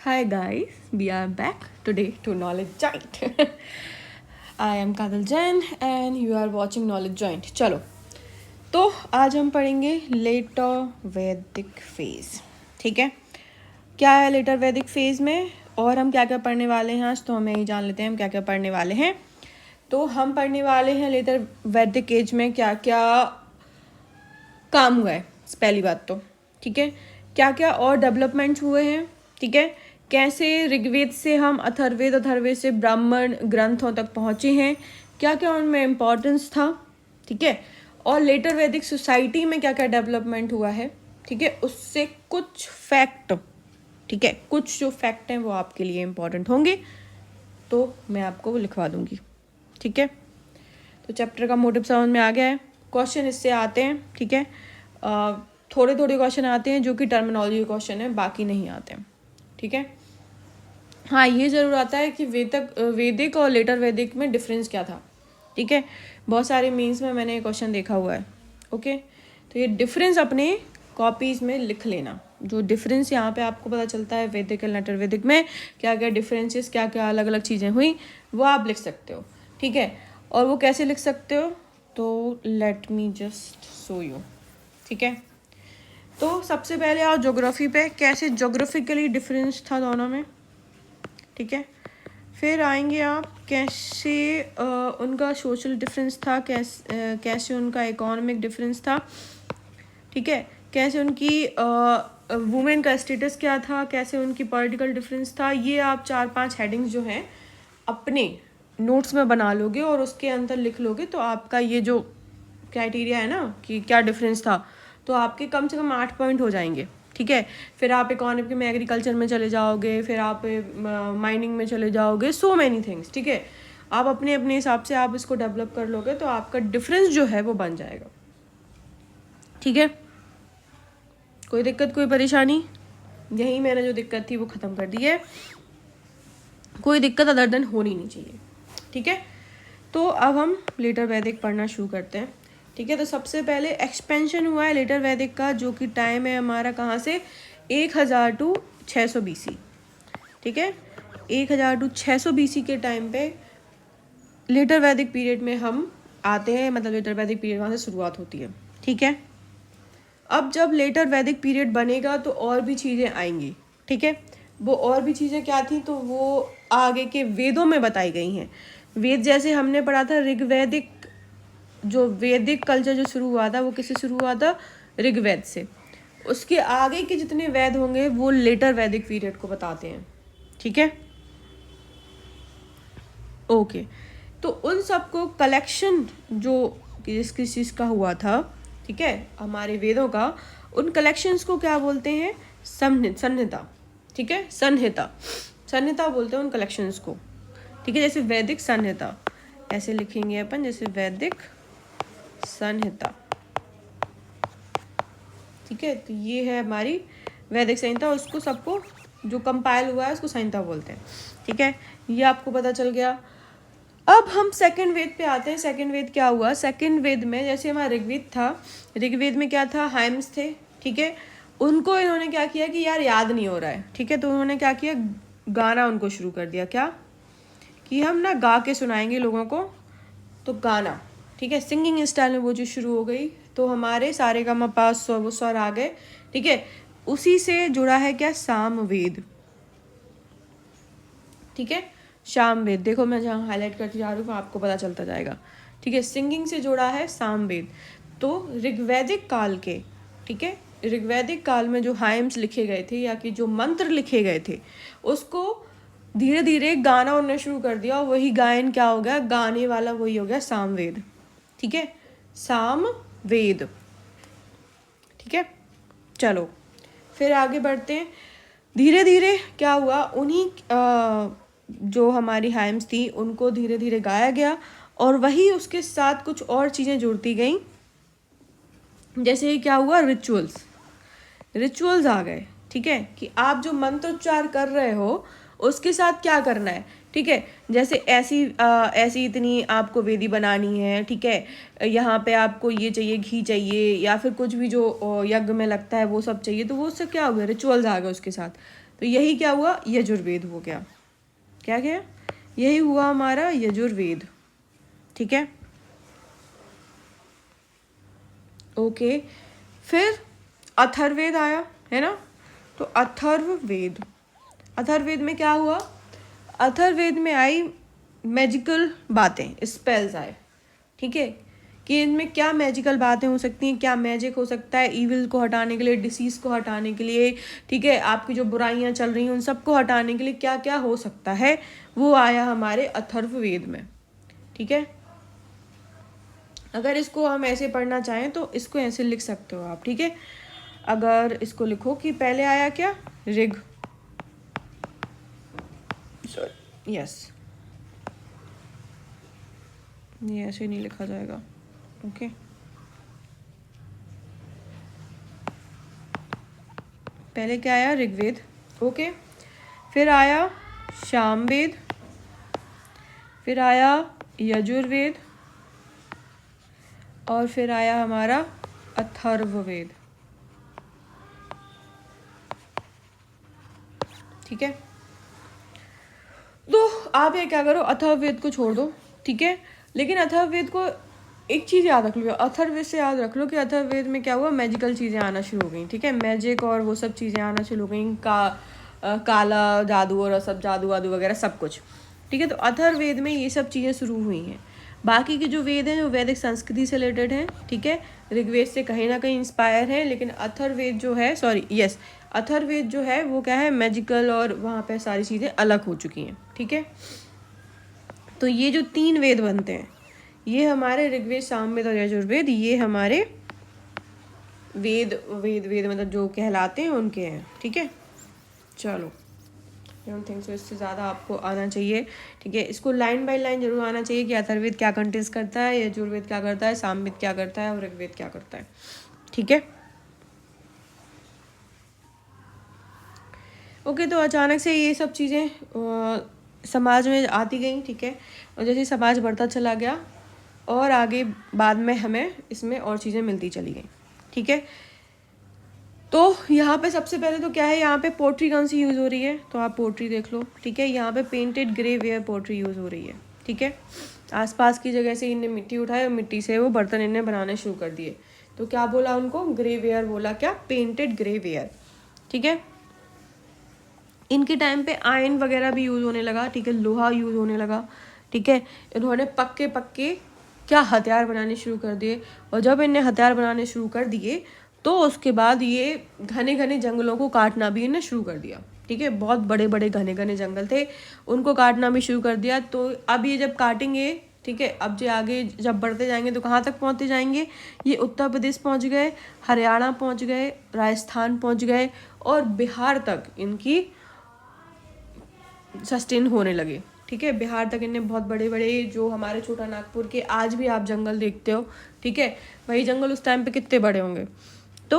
Hi guys, we are back today to Knowledge Joint. I am Kadal Jain and you are watching Knowledge Joint. चलो तो आज हम पढ़ेंगे letter वैदिक phase. ठीक है, क्या है लेटर वैदिक फेज में और हम क्या क्या पढ़ने वाले हैं आज, तो हमें ही जान लेते हैं हम क्या क्या पढ़ने वाले हैं. तो हम पढ़ने वाले हैं लेटर वैदिक एज में क्या क्या काम हुआ है, पहली बात तो. ठीक है, क्या क्या और डेवलपमेंट्स हुए हैं. ठीक है, कैसे ऋग्वेद से हम अथर्ववेद, अथर्ववेद से ब्राह्मण ग्रंथों तक पहुँचे हैं, क्या क्या उनमें इम्पोर्टेंस था. ठीक है, और लेटर वैदिक सोसाइटी में क्या क्या डेवलपमेंट हुआ है. ठीक है, उससे कुछ फैक्ट, ठीक है, कुछ जो फैक्ट हैं वो आपके लिए इम्पोर्टेंट होंगे तो मैं आपको वो लिखवा दूंगी. ठीक है, तो चैप्टर का मोटिव समझ में आ गया है. क्वेश्चन इससे आते हैं. ठीक है, थोड़े थोड़े क्वेश्चन आते हैं जो कि टर्मिनोलॉजी क्वेश्चन है, बाकी नहीं आते हैं. ठीक है, हाँ ये ज़रूर आता है कि वैदिक और लेटर वैदिक में डिफरेंस क्या था. ठीक है, बहुत सारे मीन्स में मैंने क्वेश्चन देखा हुआ है. ओके, तो ये डिफरेंस अपने कॉपीज़ में लिख लेना. जो डिफरेंस यहाँ पे आपको पता चलता है वैदिक और लेटर वैदिक में क्या क्या डिफरेंसेस, क्या क्या अलग अलग चीज़ें हुई, वो आप लिख सकते हो. ठीक है, और वो कैसे लिख सकते हो, तो let me just show you. ठीक है, तो सबसे पहले आओ ज्योग्राफी पे, कैसे ज्योग्राफिकली डिफरेंस था दोनों में. ठीक है, फिर आएंगे आप कैसे उनका सोशल डिफरेंस था, कैसे उनका इकोनॉमिक डिफरेंस था. ठीक है, कैसे उनकी वुमेन का स्टेटस क्या था, कैसे उनकी पॉलिटिकल डिफरेंस था. ये आप 4-5 हेडिंग्स जो हैं अपने नोट्स में बना लोगे और उसके अंदर लिख लोगे तो आपका ये जो क्राइटेरिया है ना कि क्या डिफरेंस था, तो आपके कम से कम 8 पॉइंट हो जाएंगे. ठीक है, फिर आप इकोनॉमी में एग्रीकल्चर में चले जाओगे, फिर आप माइनिंग में चले जाओगे, सो मैनी थिंग्स. ठीक है, आप अपने अपने हिसाब से आप इसको डेवलप कर लोगे तो आपका डिफरेंस जो है वो बन जाएगा. ठीक है, कोई दिक्कत, कोई परेशानी. यही मैंने जो दिक्कत थी वो ख़त्म कर दी है. कोई दिक्कत अदर देन होनी नहीं चाहिए. ठीक है, तो अब हम लेटर वैदिक पढ़ना शुरू करते हैं. ठीक है, तो सबसे पहले एक्सपेंशन हुआ है लेटर वैदिक का, जो कि टाइम है हमारा कहाँ से, 1000 टू 600 BC. ठीक है, 1000 टू 600 BC के टाइम पे लेटर वैदिक पीरियड में हम आते हैं, मतलब लेटर वैदिक पीरियड वहाँ से शुरुआत होती है. ठीक है, अब जब लेटर वैदिक पीरियड बनेगा तो और भी चीज़ें आएंगी. ठीक है, वो और भी चीज़ें क्या थी तो वो आगे के वेदों में बताई गई हैं. वेद जैसे हमने पढ़ा था ऋग्वैदिक, जो वैदिक कल्चर जो शुरू हुआ था वो किससे शुरू हुआ था, ऋग्वेद से. उसके आगे के जितने वेद होंगे वो लेटर वैदिक पीरियड को बताते हैं. ठीक है, ओके, तो उन सबको कलेक्शन जो किस किस चीज़ का हुआ था, ठीक है, हमारे वेदों का, उन कलेक्शंस को क्या बोलते हैं, संहिता. ठीक है, संहिता बोलते हैं उन कलेक्शंस को. ठीक है, जैसे वैदिक संहिता ऐसे लिखेंगे अपन, जैसे वैदिक संहिता. ठीक है, तो ये है हमारी वैदिक संहिता, उसको सबको जो कंपाइल हुआ है उसको संहिता बोलते हैं. ठीक है, ये आपको पता चल गया. अब हम सेकंड वेद पे आते हैं. सेकंड वेद क्या हुआ, सेकंड वेद में जैसे हमारा ऋग्वेद था, ऋग्वेद में क्या था, हाइम्स थे. ठीक है, उनको इन्होंने क्या किया कि यार याद नहीं हो रहा है. ठीक है, तो उन्होंने क्या किया, गाना उनको शुरू कर दिया. क्या कि हम ना गा के सुनाएंगे लोगों को, तो गाना. ठीक है, सिंगिंग स्टाइल में वो जो शुरू हो गई, तो हमारे सारे का मपा वो स्वर आ गए. ठीक है, उसी से जुड़ा है क्या, सामवेद. ठीक है, सामवेद, देखो मैं जहाँ हाईलाइट करती जा रही हूँ आपको पता चलता जाएगा. ठीक है, सिंगिंग से जुड़ा है सामवेद. तो ऋग्वैदिक काल के, ठीक है, ऋग्वैदिक काल में जो हाइम्स लिखे गए थे या कि जो मंत्र लिखे गए थे, उसको धीरे धीरे गाना उन्होंने शुरू कर दिया और वही गायन क्या हो गया, गाने वाला वही हो गया सामवेद. ठीक है, सामवेद. ठीक है, चलो फिर आगे बढ़ते हैं. धीरे धीरे क्या हुआ, उन्हीं जो हमारी हाइम्स थी उनको धीरे धीरे गाया गया और वही उसके साथ कुछ और चीज़ें जुड़ती गई. जैसे क्या हुआ, रिचुअल्स आ गए. ठीक है, कि आप जो मंत्रोच्चार कर रहे हो उसके साथ क्या करना है ठीक है। जैसे ऐसी इतनी आपको वेदी बनानी है, ठीक है, यहाँ पे आपको ये चाहिए, घी चाहिए, या फिर कुछ भी जो यज्ञ में लगता है वो सब चाहिए, तो वो उससे क्या हो गया, रिचुअल्स आ गए उसके साथ। तो यही क्या हुआ, यजुर्वेद हो गया। क्या गया, यही हुआ हमारा यजुर्वेद। ठीक है, ओके। फिर अथर्ववेद आया, है ना। तो अथर्ववेद में क्या हुआ, अथर्ववेद में आई मैजिकल बातें, स्पेल्स आए। ठीक है, कि इनमें क्या मैजिकल बातें हो सकती हैं, क्या मैजिक हो सकता है ईविल को हटाने के लिए, डिसीज को हटाने के लिए, ठीक है, आपकी जो बुराइयां चल रही हैं उन सबको हटाने के लिए क्या क्या हो सकता है, वो आया हमारे अथर्ववेद में। ठीक है, अगर इसको हम ऐसे पढ़ना चाहें तो इसको ऐसे लिख सकते हो आप। ठीक है, अगर इसको लिखो कि पहले आया क्या, ऋग, सॉरी यस, ये ऐसे नहीं लिखा जाएगा, ओके। पहले क्या आया, ऋग्वेद, ओके। फिर आया सामवेद, फिर आया यजुर्वेद, और फिर आया हमारा अथर्ववेद। ठीक है, तो आप ये क्या करो, अथर्ववेद को छोड़ दो। ठीक है, लेकिन अथर्ववेद को एक चीज़ याद रख लो, अथर्ववेद से याद रख लो कि अथर्ववेद में क्या हुआ, मैजिकल चीज़ें आना शुरू हो गई। ठीक है, मैजिक और वो सब चीज़ें आना शुरू हो गई, काला जादू और सब जादू वादू वगैरह सब कुछ। ठीक है, तो अथर्ववेद में ये सब चीज़ें शुरू हुई हैं। बाकी के जो वेद हैं वो वैदिक संस्कृति से रिलेटेड हैं। ठीक है, ऋग्वेद से कहीं ना कहीं इंस्पायर है, लेकिन अथर्ववेद जो है, सॉरी यस, अथर्ववेद जो है वो क्या है, मैजिकल, और वहाँ पे सारी चीज़ें अलग हो चुकी हैं। ठीक है, तो ये जो 3 वेद बनते हैं, ये हमारे ऋग्वेद, सामवेद और यजुर्वेद, ये हमारे वेद वेद वेद मतलब जो कहलाते हैं उनके हैं। ठीक है, चलो, आई डोंट थिंक सो इससे ज़्यादा आपको आना चाहिए। ठीक है, इसको लाइन बाय लाइन जरूर आना चाहिए कि अथर्ववेद क्या कंटेस्ट करता है, यजुर्वेद क्या करता है, सामवेद क्या करता है, और ऋग्वेद क्या करता है। ठीक है, ओके। तो अचानक से ये सब चीज़ें समाज में आती गई। ठीक है, और जैसे समाज बढ़ता चला गया और आगे बाद में हमें इसमें और चीज़ें मिलती चली गई। ठीक है, तो यहाँ पे सबसे पहले तो क्या है, यहाँ पे पोट्री कौन सी यूज़ हो रही है, तो आप पोट्री देख लो। ठीक है, यहाँ पे painted grey ware pottery use हो रही है। ठीक है, आसपास की जगह से इनने मिट्टी उठाई और मिट्टी से वो बर्तन इनने बनाने शुरू कर दिए। तो क्या बोला उनको, ग्रे वेयर बोला, क्या, पेंटेड ग्रे वेयर। ठीक है, इनके टाइम पे आयरन वगैरह भी यूज़ होने लगा। ठीक है, लोहा यूज़ होने लगा। ठीक है, इन्होंने पक्के पक्के क्या हथियार बनाने शुरू कर दिए, और जब इन्हें हथियार बनाने शुरू कर दिए तो उसके बाद ये घने घने जंगलों को काटना भी इन्हें शुरू कर दिया। ठीक है, बहुत बड़े बड़े घने घने जंगल थे, उनको काटना भी शुरू कर दिया। तो अब ये जब काटेंगे, ठीक है, अब जो आगे जब बढ़ते जाएंगे तो कहाँ तक पहुँचते जाएंगे, ये उत्तर प्रदेश पहुँच गए, हरियाणा पहुँच गए, राजस्थान पहुँच गए, और बिहार तक इनकी सस्टेन होने लगे। ठीक है, बिहार तक इनने बहुत बड़े बड़े, जो हमारे छोटा नागपुर के आज भी आप जंगल देखते हो, ठीक है, वही जंगल उस टाइम पे कितने बड़े होंगे। तो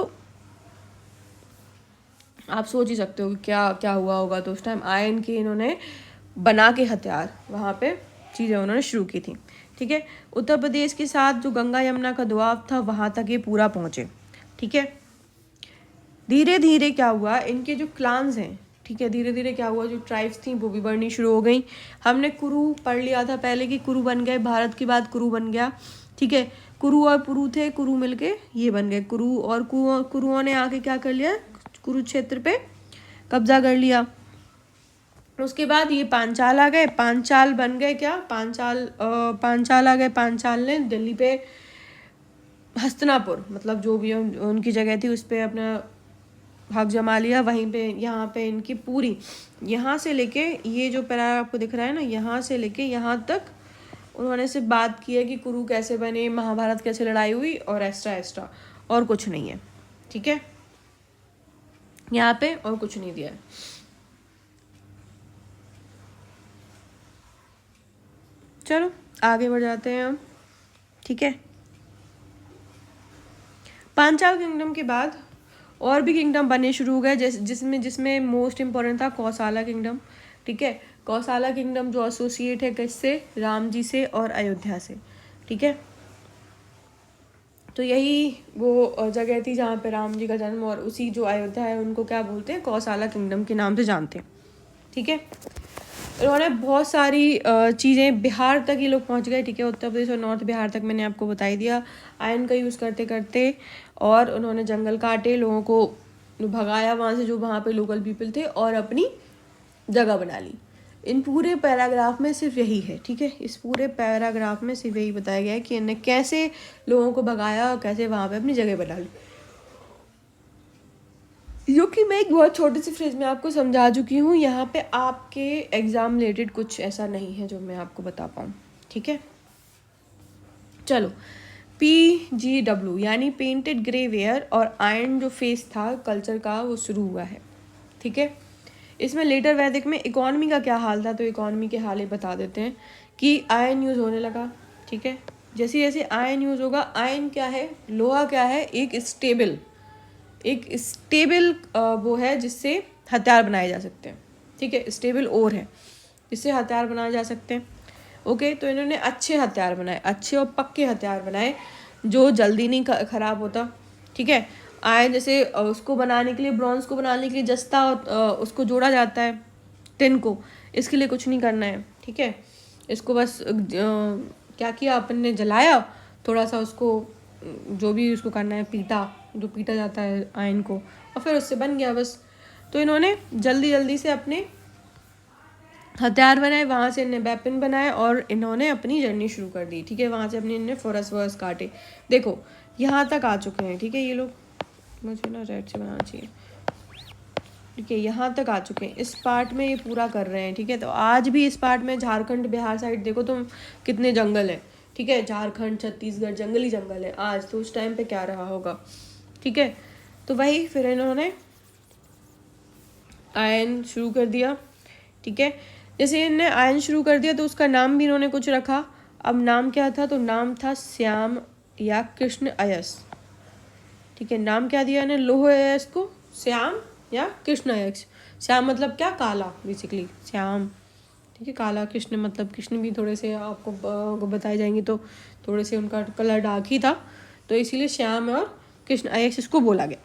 आप सोच ही सकते हो कि क्या क्या हुआ होगा। तो उस टाइम आयरन के इन्होंने बना के हथियार वहाँ पे चीज़ें उन्होंने शुरू की थी। ठीक है, उत्तर प्रदेश के साथ जो गंगा यमुना का दोआब था वहाँ तक ये पूरा पहुँचे। ठीक है, धीरे धीरे क्या हुआ, इनके जो क्लान्स हैं, ठीक है, धीरे धीरे क्या हुआ, जो ट्राइब्स थी वो भी बढ़नी शुरू हो गई। हमने कुरु पढ़ लिया था पहले कि कुरु बन गए, भारत के बाद कुरु बन गया। ठीक है, कुरु और पुरु थे, कुरु मिलके ये बन गए कुरु, और कुरुओं ने आके क्या कर लिया, कुरुक्षेत्र पे कब्जा कर लिया। उसके बाद ये पांचाल आ गए, पांचाल बन गए क्या, पांचाल आ गए, पांचाल ने दिल्ली पे हस्तिनापुर मतलब जो भी उनकी जगह थी उस पर अपना हक जमा लिया। वहीं पे यहाँ पे इनकी पूरी, यहाँ से लेके ये जो पैरा आपको दिख रहा है ना, यहाँ से लेके यहाँ तक उन्होंने सिर्फ बात की है कि कुरु कैसे बने, महाभारत कैसे लड़ाई हुई, और एक्स्ट्रा एक्स्ट्रा और कुछ नहीं है। ठीक है, यहाँ पे और कुछ नहीं दिया है। चलो आगे बढ़ जाते हैं हम। ठीक है, पांचाल किंगडम के बाद और भी किंगडम बनने शुरू हो गए, जिसमें मोस्ट इम्पोर्टेंट था कौसाला किंगडम। ठीक है, कौसाला किंगडम जो एसोसिएट है किससे, राम जी से और अयोध्या से, ठीक है। तो यही वो जगह थी जहाँ पे राम जी का जन्म, और उसी जो अयोध्या है उनको क्या बोलते हैं, कौसाला किंगडम के नाम से जानते हैं, ठीक है। उन्होंने बहुत सारी चीज़ें, बिहार तक ये लोग पहुँच गए, ठीक है, उत्तर प्रदेश और नॉर्थ बिहार तक मैंने आपको बता ही दिया। आयरन का यूज़ करते करते, और उन्होंने जंगल काटे, लोगों को भगाया वहाँ से जो वहाँ पे लोकल पीपल थे, और अपनी जगह बना ली। इन पूरे पैराग्राफ में सिर्फ यही है, ठीक है, इस पूरे पैराग्राफ में सिर्फ यही बताया गया है कि इन्हें कैसे लोगों को भगाया और कैसे वहाँ पे अपनी जगह बना ली, जो कि मैं एक बहुत छोटे से फ्रेज में आपको समझा चुकी हूँ। यहाँ पे आपके एग्जाम रिलेटेड कुछ ऐसा नहीं है जो मैं आपको बता पाऊँ, ठीक है। चलो, PGW यानी पेंटेड ग्रे वेयर और आयरन जो फेस था कल्चर का, वो शुरू हुआ है, ठीक है। इसमें लेटर वैदिक में इकोनॉमी का क्या हाल था, तो इकोनॉमी के हाल बता देते हैं कि आयरन यूज़ होने लगा, ठीक है। जैसे जैसे आयरन यूज़ होगा, आयरन क्या है, लोहा क्या है, एक स्टेबल वो है जिससे हथियार बनाए जा सकते हैं, ठीक है, स्टेबल ओर है जिससे हथियार बनाए जा सकते हैं, ओके। तो इन्होंने अच्छे हथियार बनाए, अच्छे और पक्के हथियार बनाए जो जल्दी नहीं ख़राब होता, ठीक है। आयरन जैसे उसको बनाने के लिए, ब्रॉन्ज को बनाने के लिए जस्ता उसको जोड़ा जाता है टिन को, इसके लिए कुछ नहीं करना है, ठीक है। इसको बस क्या किया अपन ने, जलाया थोड़ा सा उसको, जो भी उसको करना है, पीटा जाता है आयरन को, और फिर उससे बन गया बस। तो इन्होंने जल्दी जल्दी से अपने हथियार बनाए, वहाँ से इन्हें वेपन बनाए और इन्होंने अपनी जर्नी शुरू कर दी, ठीक है। वहाँ से अपने इन्हें फॉरेस्ट वर्स काटे, देखो यहाँ तक आ चुके हैं, ठीक है। ये लोग, मुझे ना रेड से बनाना चाहिए, ठीक है, यहाँ तक आ चुके हैं, इस पार्ट में ये पूरा कर रहे हैं, ठीक है। तो आज भी इस पार्ट में झारखंड बिहार साइड देखो तुम, कितने जंगल है, ठीक है, झारखंड छत्तीसगढ़ जंगली जंगल है आज, तो उस टाइम पे क्या रहा होगा, ठीक है। तो वही फिर इन्होंने आयरन शुरू कर दिया, ठीक है। जैसे इन्होंने आयरन शुरू कर दिया तो उसका नाम भी इन्होंने कुछ रखा। अब नाम क्या था, तो नाम था श्याम या कृष्ण अयस, ठीक है। नाम क्या दिया इन्हें, लोह अयस को, श्याम या कृष्ण अयस। श्याम मतलब क्या, काला, बेसिकली श्याम, ठीक है। काला, कृष्ण मतलब, कृष्ण भी थोड़े से आपको बताए जाएंगे तो थोड़े से उनका कलर डार्क ही था, तो इसीलिए श्याम और कृष्ण अयस इसको बोला गया,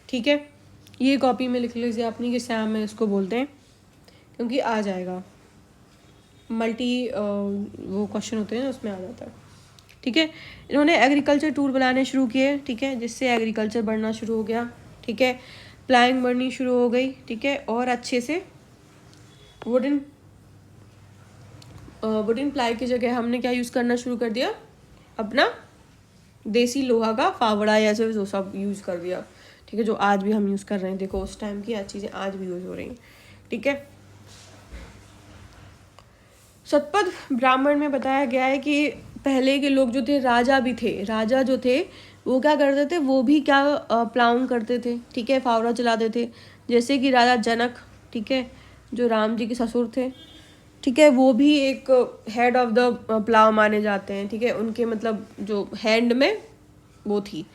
ठीक है। ये कॉपी में लिख लीजिए अपनी कि श्याम में इसको बोलते हैं, क्योंकि आ जाएगा मल्टी वो क्वेश्चन होते हैं ना, उसमें आ जाता है, ठीक है। इन्होंने एग्रीकल्चर टूल बनाने शुरू किए, ठीक है, जिससे एग्रीकल्चर बढ़ना शुरू हो गया, ठीक है। प्लाइंग बढ़नी शुरू हो गई, ठीक है। और अच्छे से वुडन प्लाई की जगह हमने क्या यूज़ करना शुरू कर दिया, अपना देसी लोहा का फावड़ा या जो सब यूज़ कर दिया, ठीक है, जो आज भी हम यूज़ कर रहे हैं। देखो उस टाइम की चीज़ें आज भी यूज़ हो रही हैं, ठीक है। शतपथ ब्राह्मण में बताया गया है कि पहले के लोग जो थे, राजा भी थे, राजा जो थे वो क्या करते थे, वो भी क्या प्लाउंग करते थे, ठीक है, फावड़ा चलाते थे। जैसे कि राजा जनक, ठीक है, जो राम जी के ससुर थे, ठीक है, वो भी एक हेड ऑफ द प्लाव माने जाते हैं, ठीक है। उनके मतलब जो हैंड में वो थी,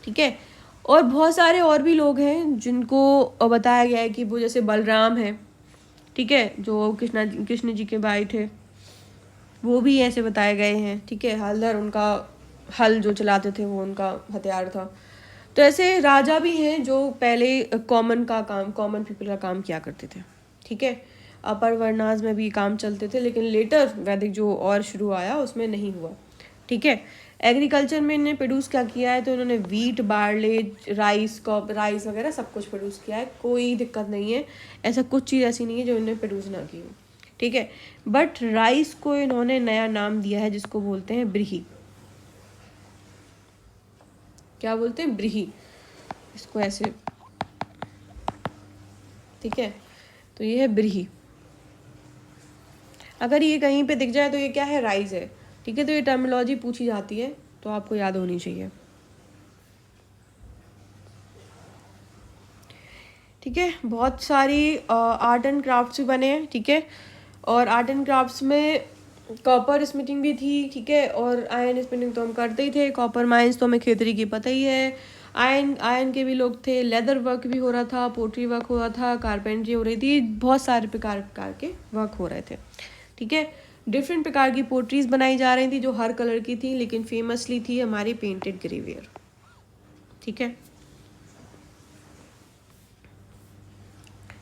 ठीक है। और बहुत सारे और भी लोग हैं जिनको बताया गया है कि वो, जैसे बलराम है, ठीक है, जो कृष्ण जी के भाई थे, वो भी ऐसे बताए गए हैं, ठीक है। हलधर, उनका हल जो चलाते थे वो उनका हथियार था। तो ऐसे राजा भी हैं जो पहले कॉमन पीपल का काम किया करते थे, ठीक है। अपर वर्णास में भी काम चलते थे, लेकिन लेटर वैदिक जो और शुरू आया उसमें नहीं हुआ, ठीक है। एग्रीकल्चर में इन्होंने प्रोड्यूस क्या किया है, तो इन्होंने वीट, बार्ले, राइस वगैरह सब कुछ प्रोड्यूस किया है, कोई दिक्कत नहीं है, ऐसा कुछ चीज़ ऐसी नहीं है जो इन्होंने प्रोड्यूस ना की हो, ठीक है। बट राइस को इन्होंने नया नाम दिया है जिसको बोलते हैं ब्रीही। क्या बोलते हैं, ब्रीही, इसको ऐसे, ठीक है। तो ये है ब्रीही। अगर ये कहीं पे दिख जाए तो ये क्या है, राइस है, ठीक है। तो ये टर्मिनोलॉजी पूछी जाती है तो आपको याद होनी चाहिए, ठीक है। बहुत सारी आर्ट एंड क्राफ्ट्स भी बने हैं, ठीक है। और आर्ट एंड क्राफ्ट्स में कॉपर स्मिथिंग भी थी, ठीक है। और आयरन स्मिथिंग तो हम करते ही थे, कॉपर माइंस तो हमें खेतरी की पता ही है, आयरन आयरन के भी लोग थे, लेदर वर्क भी हो रहा था, पोट्री वर्क हो रहा था, कारपेंट्री हो रही थी, बहुत सारे प्रकार प्रकार के वर्क हो रहे थे। ठीक है, डिफरेंट प्रकार की पोट्रीज बनाई जा रही थी जो हर कलर की थी, लेकिन फेमसली थी हमारी पेंटेड ग्रेवियर। ठीक है,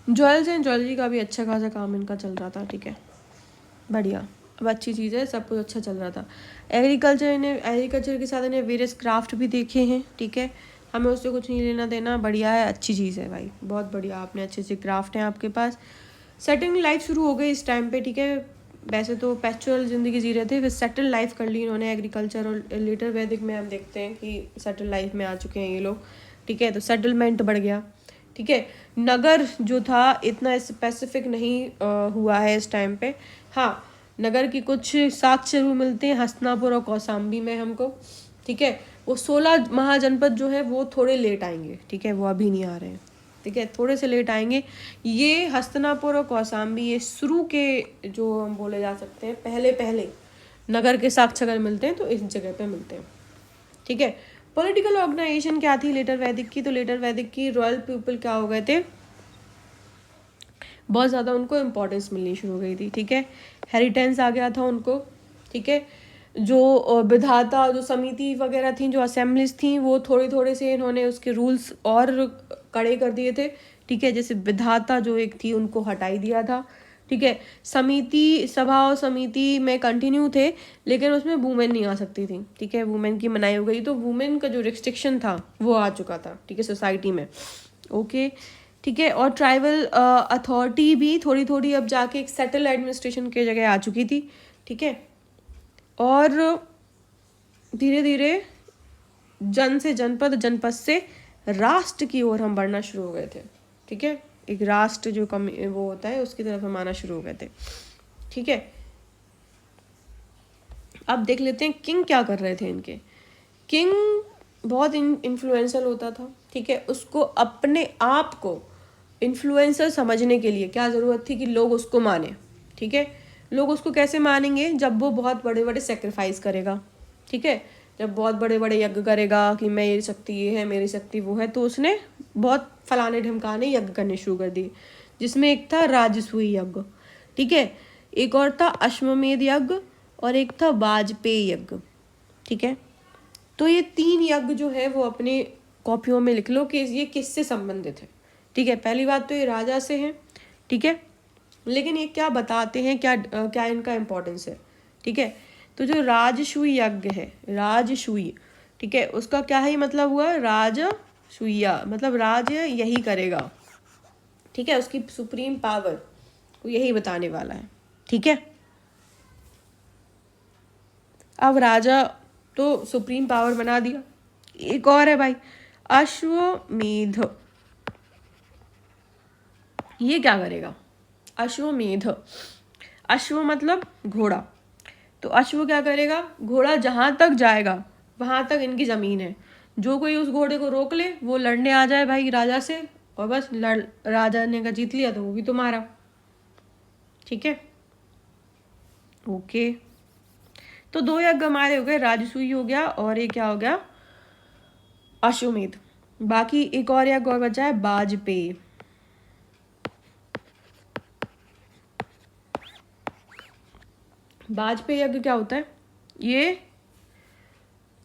ज्वेल्स एंड ज्वेलरी का भी अच्छा खासा काम इनका चल रहा था। ठीक है, बढ़िया, अब अच्छी चीज़ है, सब कुछ अच्छा चल रहा था। एग्रीकल्चर के साथ इन्हें वेरियस क्राफ्ट भी देखे हैं। ठीक है, हमें उससे कुछ नहीं लेना देना, बढ़िया है, अच्छी चीज़ है भाई, बहुत बढ़िया, आपने अच्छे अच्छे क्राफ्ट हैं आपके पास। सेटलिंग लाइफ शुरू हो गई इस टाइम पे। ठीक है, वैसे तो पैचुअल ज़िंदगी जी रहे थे, फिर सेटल लाइफ कर ली इन्होंने एग्रीकल्चर, और लेटर वैदिक में हम देखते हैं कि सेटल लाइफ में आ चुके हैं ये लोग। ठीक है, तो सेटलमेंट बढ़ गया। ठीक है, नगर जो था इतना स्पेसिफिक नहीं हुआ है इस टाइम पे। हाँ, नगर की कुछ साक्ष्य भी मिलते हैं हस्तिनापुर और कौशाम्बी में हमको। ठीक है, वो 16 महाजनपद जो है वो थोड़े लेट आएंगे। ठीक है, वो अभी नहीं आ रहे हैं। ठीक है, थोड़े से लेट आएंगे। ये हस्तिनापुर और कौशाम्बी ये शुरू के जो हम बोले जा सकते हैं पहले पहले नगर के साक्ष्य अगर मिलते हैं तो इस जगह पे मिलते हैं। ठीक है, पॉलिटिकल ऑर्गेनाइजेशन क्या थी लेटर वैदिक की, तो लेटर वैदिक की रॉयल पीपल क्या हो गए थे, बहुत ज़्यादा उनको इम्पोर्टेंस मिलनी शुरू हो गई थी। ठीक है, हेरिटेंस आ गया था उनको। ठीक है, जो विधाता जो समिति वगैरह थी, जो असेंबलीज थी, वो थोड़े थोड़े से इन्होंने उसके रूल्स और कड़े कर दिए थे। ठीक है, जैसे विधाता जो एक थी उनको हटाई दिया था। ठीक है, समिति सभा और समिति में कंटिन्यू थे, लेकिन उसमें वुमेन नहीं आ सकती थी। ठीक है, वुमेन की मनाई हो गई, तो वुमेन का जो रिस्ट्रिक्शन था वो आ चुका था। ठीक है, सोसाइटी में। ओके, ठीक है, और ट्राइबल अथॉरिटी भी थोड़ी थोड़ी अब जाके एक सेटल एडमिनिस्ट्रेशन की जगह आ चुकी थी। ठीक है, और धीरे धीरे जन से जनपद, जनपद से राष्ट्र की ओर हम बढ़ना शुरू हो गए थे। ठीक है, एक राष्ट्र जो वो होता है उसकी तरफ हम आना शुरू हो गए थे। ठीक है, अब देख लेते हैं किंग क्या कर रहे थे इनके। किंग बहुत इन्फ्लुएंशियल होता था। ठीक है, उसको अपने आप को इन्फ्लुएंसर समझने के लिए क्या ज़रूरत थी कि लोग उसको माने। ठीक है, लोग उसको कैसे मानेंगे, जब वो बहुत बड़े बड़े सेक्रीफाइस करेगा। ठीक है, जब बहुत बड़े बड़े यज्ञ करेगा कि मेरी शक्ति ये है, मेरी शक्ति वो है, तो उसने बहुत फलाने ढमकाने यज्ञ करने शुरू कर दिए, जिसमें एक था राजसूय यज्ञ। ठीक है, एक और था अश्वमेध यज्ञ, और एक था वाजपेयी यज्ञ। ठीक है, तो ये 3 यज्ञ जो है वो अपने कॉपियों में लिख लो कि ये किससे संबंधित है। ठीक है, पहली बात तो ये राजा से है। ठीक है, लेकिन ये क्या बताते हैं, क्या इनका इम्पोर्टेंस है। ठीक है, तो जो राजसूय यज्ञ है, राजसूय, ठीक है, उसका क्या ही मतलब हुआ, राजसूया मतलब राज यही करेगा। ठीक है, उसकी सुप्रीम पावर को यही बताने वाला है। ठीक है, अब राजा तो सुप्रीम पावर बना दिया। एक और है भाई, अश्वमेध। ये क्या करेगा, अश्वमेध, अश्व मतलब घोड़ा, तो अश्व क्या करेगा, घोड़ा जहां तक जाएगा वहां तक इनकी जमीन है। जो कोई उस घोड़े को रोक ले वो लड़ने आ जाए भाई राजा से, और बस राजा ने का जीत लिया तो वो भी तुम्हारा। ठीक है, ओके, तो 2 यज्ञ हमारे हो गए, राजसूय हो गया और ये क्या हो गया, अश्वमेध। बाकी एक और यज्ञ और बचा है, वाजपेयी। वाजपेयी यज्ञ क्या होता है, ये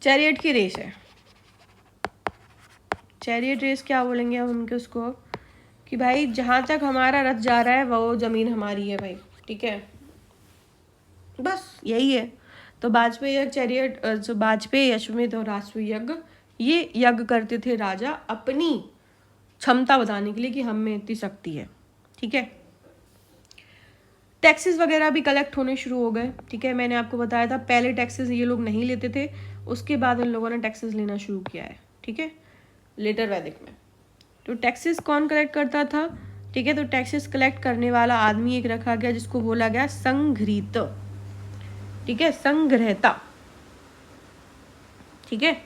चैरियट की रेस है। चैरियट रेस क्या बोलेंगे अब उनके उसको, कि भाई जहां तक हमारा रथ जा रहा है वो जमीन हमारी है भाई। ठीक है, बस यही है। तो वाजपेयी यज्ञ, चैरियट, जो वाजपेयी, अश्वमेध और राजसूय यज्ञ, ये यज्ञ करते थे राजा अपनी क्षमता बताने के लिए कि हम में इतनी शक्ति है। ठीक है, टैक्सेस वगैरह भी कलेक्ट होने शुरू हो गए। ठीक है, मैंने आपको बताया था पहले टैक्सेस ये लोग नहीं लेते थे, उसके बाद इन लोगों ने टैक्सेस लेना शुरू किया है। ठीक है, लेटर वैदिक में। तो टैक्सेस कौन कलेक्ट करता था, ठीक है, तो टैक्सेस कलेक्ट करने वाला आदमी एक रखा गया जिसको बोला गया संग्रहित। ठीक है, संग्रहता। ठीक है,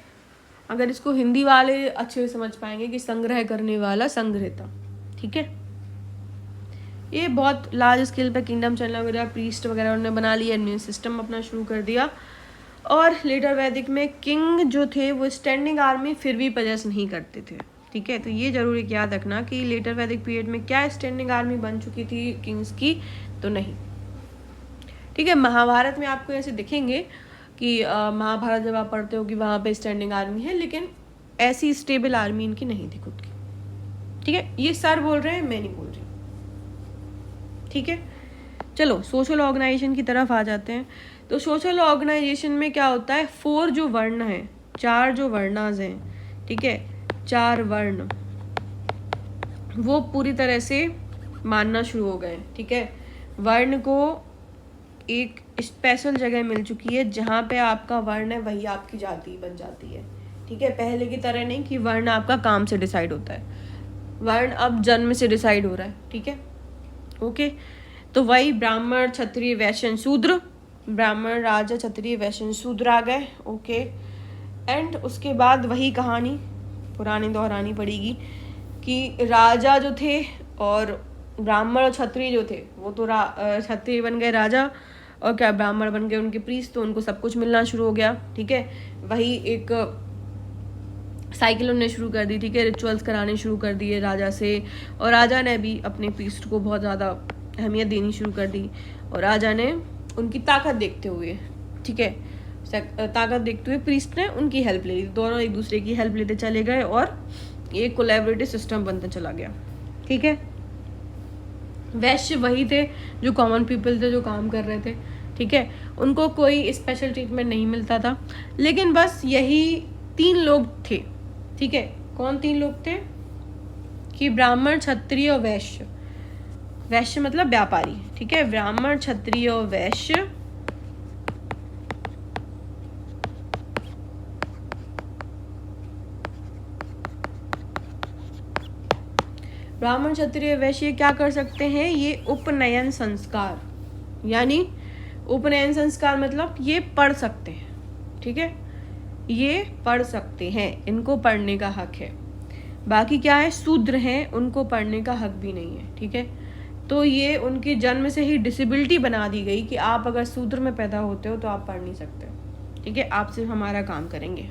अगर इसको हिंदी वाले अच्छे से समझ पाएंगे कि संग्रह करने वाला, संग्रहता। ठीक है, ये बहुत लार्ज स्केल पे किंगडम चलना वगैरह, प्रीस्ट वगैरह उन्होंने बना लिया, एडमिन सिस्टम अपना शुरू कर दिया। और लेटर वैदिक में किंग जो थे वो स्टैंडिंग आर्मी फिर भी पजेस नहीं करते थे, ठीक है। तो ये जरूर एक याद रखना कि लेटर वैदिक पीरियड में क्या स्टैंडिंग आर्मी बन चुकी थी किंग्स की, तो नहीं, ठीक है। महाभारत में आपको ऐसे दिखेंगे कि महाभारत जब आप पढ़ते हो कि वहाँ पे स्टैंडिंग आर्मी है, लेकिन ऐसी स्टेबल आर्मी इनकी नहीं थी खुद की, ठीक है। ये सर बोल रहे हैं, मैं नहीं बोल रही, ठीक है। चलो सोशल ऑर्गेनाइजेशन की तरफ आ जाते हैं। तो सोशल ऑर्गेनाइजेशन में क्या होता है, 4 जो वर्ण हैं, 4 जो वर्णाज हैं, ठीक है, 4 वर्ण वो पूरी तरह से मानना शुरू हो गए, ठीक है। वर्ण को एक स्पेशल जगह मिल चुकी है जहाँ पे आपका वर्ण है वही आपकी जाति बन जाती है, ठीक है। पहले की तरह नहीं कि वर्ण आपका काम से डिसाइड होता है, वर्ण अब जन्म से डिसाइड हो रहा है, ठीक है, ओके। तो वही ब्राह्मण क्षत्रिय वैश्य शूद्र, ब्राह्मण राजा क्षत्रिय वैश्य शूद्र आ गए, ओके। एंड उसके बाद वही कहानी पुरानी दोहरानी पड़ेगी कि राजा जो थे और ब्राह्मण और क्षत्रिय जो थे वो तो क्षत्रिय बन गए राजा, और क्या ब्राह्मण बन गए उनके प्रीस्ट, तो उनको सब कुछ मिलना शुरू हो गया, ठीक है। वही एक साइकिल उन्होंने शुरू कर दी, ठीक है, रिचुअल्स कराने शुरू कर दिए राजा से, और राजा ने भी अपने प्रीस्ट को बहुत ज़्यादा अहमियत देनी शुरू कर दी, और राजा ने उनकी ताकत देखते हुए, ठीक है, ताकत देखते हुए प्रीस्ट ने उनकी हेल्प ले ली, दोनों एक दूसरे की हेल्प लेते चले गए और एक कोलैबोरेटिव सिस्टम बनता चला गया, ठीक है। वैश्य वही थे जो कॉमन पीपल थे, जो काम कर रहे थे, ठीक है, उनको कोई स्पेशल ट्रीटमेंट नहीं मिलता था, लेकिन बस यही 3 लोग थे, ठीक है। कौन 3 लोग थे कि ब्राह्मण क्षत्रिय और वैश्य, वैश्य मतलब व्यापारी, ठीक है, ब्राह्मण क्षत्रिय और वैश्य ब्राह्मण क्षत्रिय वैश्य क्या कर सकते हैं, ये उपनयन संस्कार, यानी उपनयन संस्कार मतलब ये पढ़ सकते हैं, ठीक है, ये पढ़ सकते हैं, इनको पढ़ने का हक है। बाकी क्या है, शूद्र हैं, उनको पढ़ने का हक भी नहीं है, ठीक है। तो ये उनकी जन्म से ही डिसेबिलिटी बना दी गई कि आप अगर शूद्र में पैदा होते हो तो आप पढ़ नहीं सकते, ठीक है, आप सिर्फ हमारा काम करेंगे,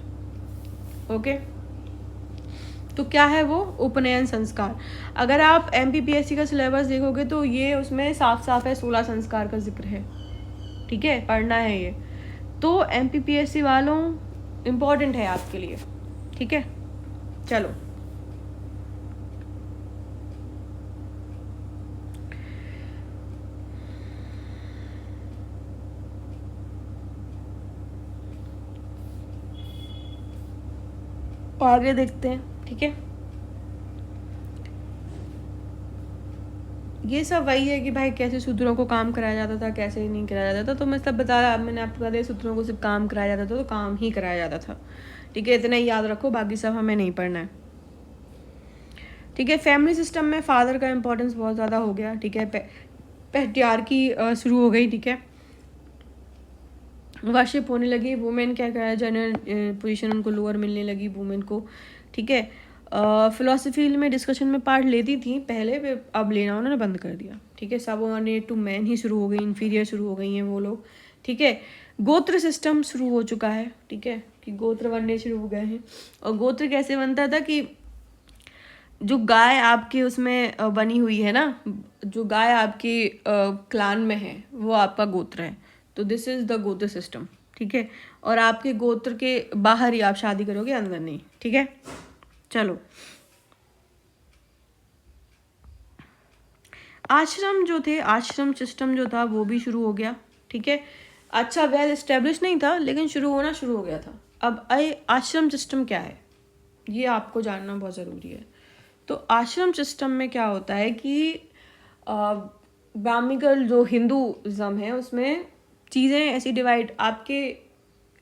ओके। तो क्या है वो उपनयन संस्कार। अगर आप MPPSC का सिलेबस देखोगे तो ये उसमें साफ साफ है 16 संस्कार का जिक्र है, ठीक है, पढ़ना है ये। तो MPPSC वालों इम्पोर्टेंट है आपके लिए, ठीक है। चलो आगे देखते हैं, ठीक है। ये सब वही है कि भाई कैसे शूद्रों को काम कराया जाता था, कैसे नहीं कराया जाता था, तो मैं सब बता रहा, मैंने आपको बता दिया, शूद्रों को सिर्फ काम कराया जाता था, तो काम ही कराया जाता था, ठीक है, इतना ही याद रखो, बाकी सब हमें नहीं पढ़ना है, ठीक है। फैमिली सिस्टम में फादर का इम्पोर्टेंस बहुत ज़्यादा हो गया, ठीक है, पैट्रियार्की शुरू हो गई, ठीक है, वर्शिप होने लगी, वुमेन क्या क्या जनरल पोजीशन उनको लोअर मिलने लगी वुमेन को, ठीक है। फिलोसफी में डिस्कशन में पार्ट लेती थी पहले, अब लेना उन्होंने बंद कर दिया, ठीक है, सबऑर्डिनेट टू मैन ही शुरू हो गई, इन्फीरियर शुरू हो गई हैं वो लोग, ठीक है। गोत्र सिस्टम शुरू हो चुका है, ठीक है, कि गोत्र बनने शुरू हो गए हैं। और गोत्र कैसे बनता था कि जो गाय आपके उसमें बनी हुई है ना, जो गाय आपके क्लान में है वो आपका गोत्र है, तो दिस इज द गोत्र सिस्टम, ठीक है। और आपके गोत्र के बाहर ही आप शादी करोगे, अंदर नहीं, ठीक है। चलो आश्रम जो थे, आश्रम सिस्टम जो था वो भी शुरू हो गया, ठीक है। अच्छा वेल एस्टेब्लिश नहीं था लेकिन शुरू होना शुरू हो गया था। अब आश्रम सिस्टम क्या है ये आपको जानना बहुत ज़रूरी है। तो आश्रम सिस्टम में क्या होता है कि ब्राह्मिकल जो हिंदूज़म है उसमें चीज़ें ऐसी डिवाइड, आपके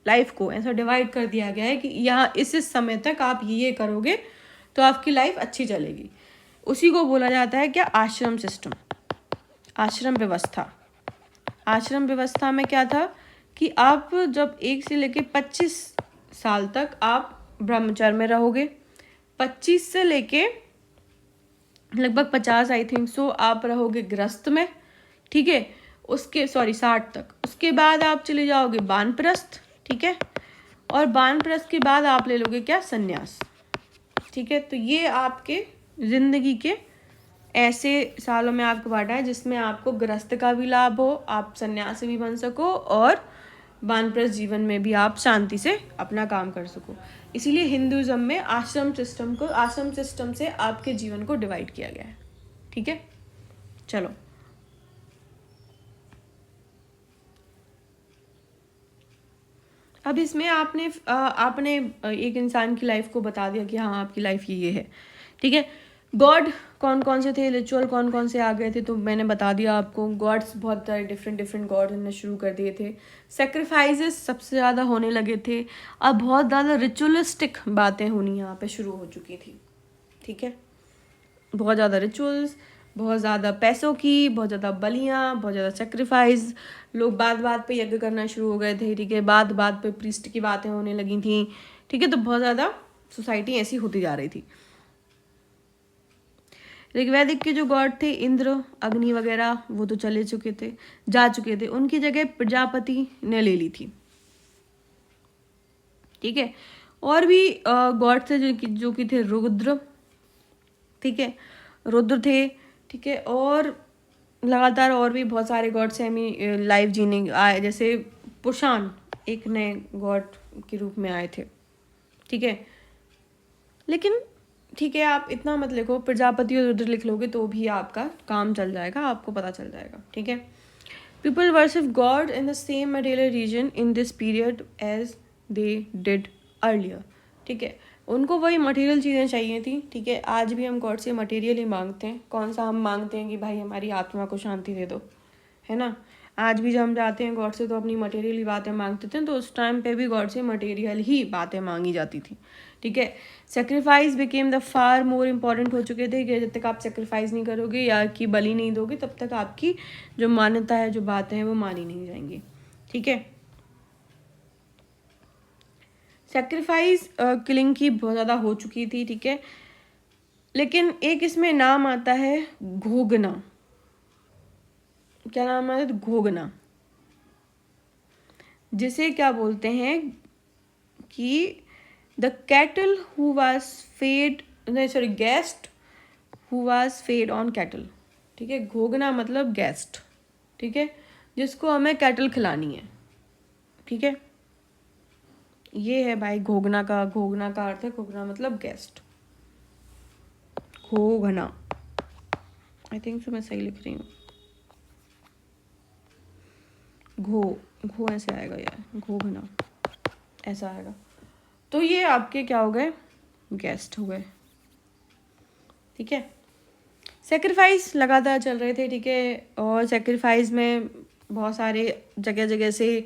लाइफ को ऐसा डिवाइड कर दिया गया है कि यहाँ इस समय तक आप ये करोगे तो आपकी लाइफ अच्छी चलेगी, उसी को बोला जाता है क्या, आश्रम सिस्टम, आश्रम व्यवस्था। आश्रम व्यवस्था में क्या था कि आप जब 1 से लेके 25 साल तक आप ब्रह्मचर्य में रहोगे, 25 से लेके लगभग 50 आई थिंक सो आप रहोगे गृहस्थ में, ठीक है, उसके 60 तक, उसके बाद आप चले जाओगे वानप्रस्थ, ठीक है। और वानप्रस्थ के बाद आप ले लोगे क्या, संन्यास, ठीक है। तो ये आपके जिंदगी के ऐसे सालों में आपको बांटा है जिसमें आपको गृहस्थ का भी लाभ हो, आप सन्यासी भी बन सको और वानप्रस्थ जीवन में भी आप शांति से अपना काम कर सको। इसीलिए हिंदुइज्म में आश्रम सिस्टम से आपके जीवन को डिवाइड किया गया है, ठीक है। चलो, अब इसमें आपने एक इंसान की लाइफ को बता दिया कि हाँ आपकी लाइफ ये है, ठीक है। गॉड कौन कौन से थे, रिचुअल कौन कौन से आ गए थे, तो मैंने बता दिया आपको। गॉड्स बहुत सारे डिफरेंट गॉड ने शुरू कर दिए थे। सेक्रीफाइसेस सबसे ज़्यादा होने लगे थे। अब बहुत ज़्यादा रिचुअलिस्टिक बातें होनी यहाँ पे शुरू हो चुकी थी, ठीक है। बहुत ज़्यादा रिचुअल्स, बहुत ज़्यादा पैसों की, बहुत ज़्यादा बलियाँ, बहुत ज़्यादा सेक्रीफाइस। लोग बात बात पे यज्ञ करना शुरू हो गए थे, ठीक है। बात बात पे प्रीस्ट की बातें होने लगी थी, ठीक है। तो बहुत ज़्यादा सोसाइटी ऐसी होती जा रही थी। ऋग्वैदिक के जो गॉड थे, इंद्र, अग्नि वगैरह, वो तो जा चुके थे। उनकी जगह प्रजापति ने ले ली थी, ठीक है। और भी गॉड थे जो कि थे रुद्र, ठीक है, रुद्र थे, ठीक है। और लगातार और भी बहुत सारे गॉड्स हैं लाइफ जीने आए, जैसे पुषान एक नए गॉड के रूप में आए थे, ठीक है। लेकिन ठीक है, आप इतना मत लिखो, प्रजापति और रुद्र लिख लोगे तो भी आपका काम चल जाएगा, आपको पता चल जाएगा, ठीक है। People worship God in the same material region in this period as they did earlier, ठीक है। उनको वही मटेरियल चीज़ें चाहिए थी, ठीक है। आज भी हम गॉड से मटेरियल ही मांगते हैं। कौन सा हम मांगते हैं कि भाई हमारी आत्मा को शांति दे दो, है ना। आज भी जब हम जाते हैं गॉड से तो अपनी मटेरियल ही बातें मांगते थे, तो उस टाइम पे भी गॉड से मटेरियल ही बातें मांगी जाती थी, ठीक है। Sacrifice became the far more important हो चुके थे कि जब तक आप सेक्रीफाइस नहीं करोगे या कि बलि नहीं दोगे तब तक आपकी जो मान्यता है, जो बातें हैं, वो मानी नहीं जाएंगी, ठीक है। सेक्रीफाइस किलिंग की बहुत ज़्यादा हो चुकी थी, ठीक है। लेकिन एक इसमें नाम आता है घोगना। क्या नाम है, घोगना, जिसे क्या बोलते हैं कि the cattle who was fed, sorry, guest who was fed on cattle, ठीक है। घोगना मतलब गेस्ट, ठीक है, जिसको हमें कैटल खिलानी है, ठीक है। ये है भाई घोगना का अर्थ है, घोगना मतलब गेस्ट, घोगना। आई थिंक सो मैं सही लिख रही हूँ। घो ऐसे आएगा यार, घोगना ऐसा आएगा। तो ये आपके क्या हो गए, गेस्ट हो गए, ठीक है। सेक्रीफाइस लगातार चल रहे थे, ठीक है। और सेक्रीफाइस में बहुत सारे जगह से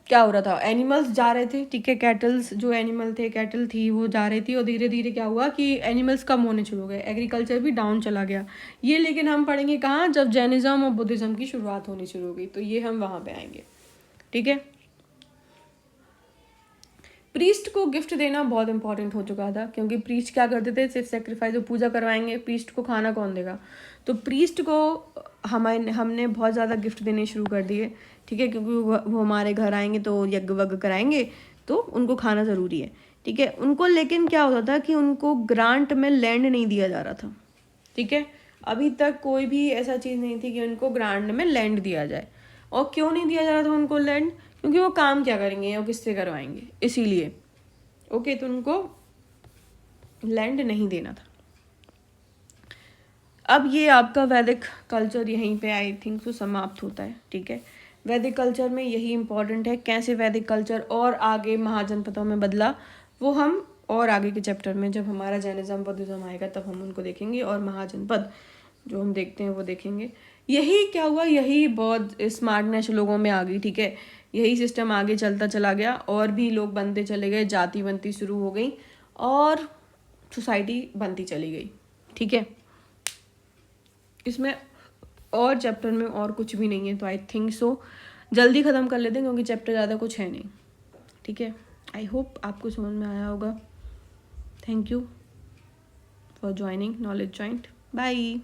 क्या हो रहा था, एनिमल्स जा रहे थे, ठीक है। कैटल्स जो एनिमल थे, कैटल थी, वो जा रही थी और धीरे धीरे क्या हुआ कि एनिमल्स कम होने शुरू हो गए, एग्रीकल्चर भी डाउन चला गया। ये लेकिन हम पढ़ेंगे कहाँ, जब जैनिज्म और बुद्धिज्म की शुरुआत होनी शुरू हो गई, तो ये हम वहाँ पे आएंगे, ठीक है। प्रीस्ट को गिफ्ट देना बहुत इंपॉर्टेंट हो चुका था, क्योंकि प्रीस्ट क्या करते थे, सिर्फ सेक्रीफाइस और पूजा करवाएंगे, प्रीस्ट को खाना कौन देगा। तो प्रीस्ट को हमने बहुत ज़्यादा गिफ्ट देने शुरू कर दिए, ठीक है, क्योंकि वो हमारे घर आएंगे तो यज्ञ वज्ञ कराएंगे, तो उनको खाना ज़रूरी है, ठीक है। उनको लेकिन क्या होता था कि उनको ग्रांट में लैंड नहीं दिया जा रहा था, ठीक है। अभी तक कोई भी ऐसा चीज़ नहीं थी कि उनको ग्रांट में लैंड दिया जाए। और क्यों नहीं दिया जा रहा था उनको लैंड, क्योंकि वो काम क्या करेंगे या किससे करवाएंगे, इसीलिए, ओके। तो उनको लैंड नहीं देना था। अब ये आपका वैदिक कल्चर यहीं पे आई थिंक तो समाप्त होता है, ठीक है। वैदिक कल्चर में यही इंपॉर्टेंट है, कैसे वैदिक कल्चर और आगे महाजनपदों में बदला, वो हम और आगे के चैप्टर में, जब हमारा जैनिज्म बुद्धिज्म आएगा तब हम उनको देखेंगे, और महाजनपद जो हम देखते हैं वो देखेंगे। यही क्या हुआ, यही बहुत स्मार्टनेस लोगों में आ गई, ठीक है। यही सिस्टम आगे चलता चला गया, और भी लोग बनते चले गए, जाति बनती शुरू हो गई और सोसाइटी बनती चली गई, ठीक है। इसमें और चैप्टर में और कुछ भी नहीं है, तो आई थिंक सो जल्दी ख़त्म कर लेते हैं, क्योंकि चैप्टर ज़्यादा कुछ है नहीं, ठीक है। आई होप आपको समझ में आया होगा। Thank you for joining Knowledge Joint. Bye.